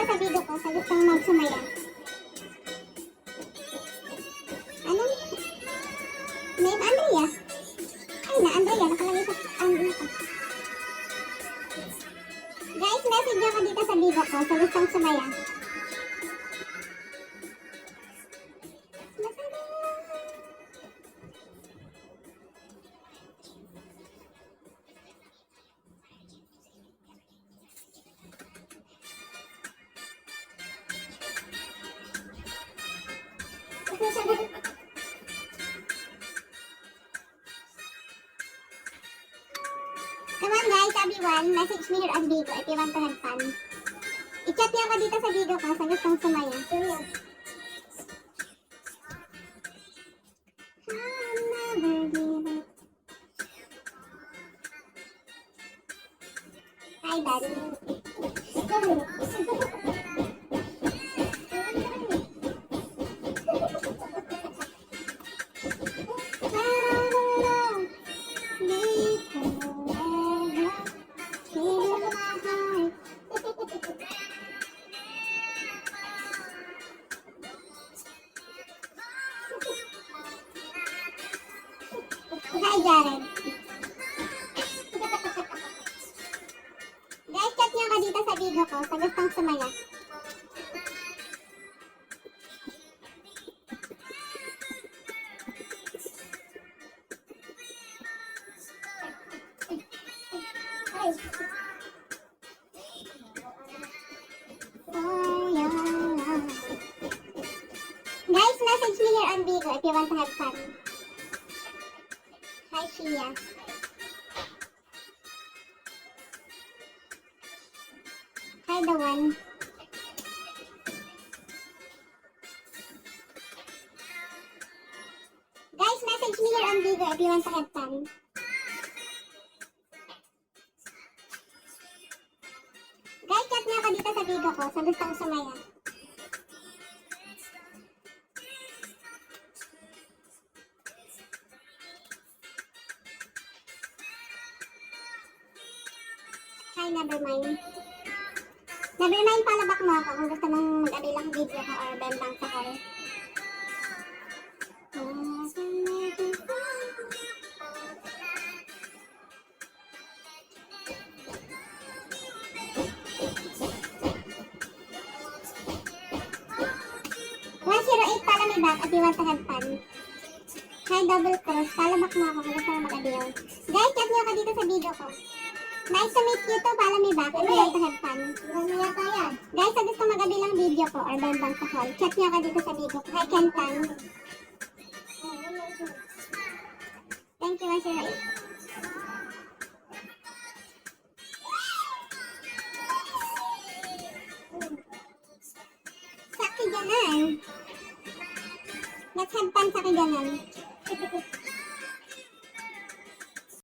sa video ko sa gustong magsumaya. Ano? Name Andrea. Ay na, Andrea. Nakalagay sa Andrea ko. Guys, message nyo ka dito sa video ko sa gustong sumaya. Come on guys, everyone, message me here on video if you want to have fun. I-chat niyo ako dito sa video ko sa gustong sumaya. Hi, Daddy. Hi, Jared. Guys, chat niyo ka dito sa video ko sa gustong sumaya. Guys, message me here on video if you want to have fun. Hi, Shia. Hi, the one. Guys, message me here on video if you want to have fun. Guys, chat niyo ako dito sa video ko sa gustong sumaya. Hi, Nevermind. Nevermind, palabak mo ako kung gusto mong mag-abilang video ko or bembang sa call. Pala may back at you want to have fun. Hi, Double Cross. Palabak mo ako kung gusto mong mag-abilang. Guys, chat niyo ka dito sa video ko. Nice to meet you to, pala may back if you want to have fun. Guys, sa gusto mag-abilang video ko or bembang sa call, chat niyo ka dito sa video ko. Hi, Kentan. Thank you, Masir Ray. Sa Kiganan. Let's have fun sa Kiganan.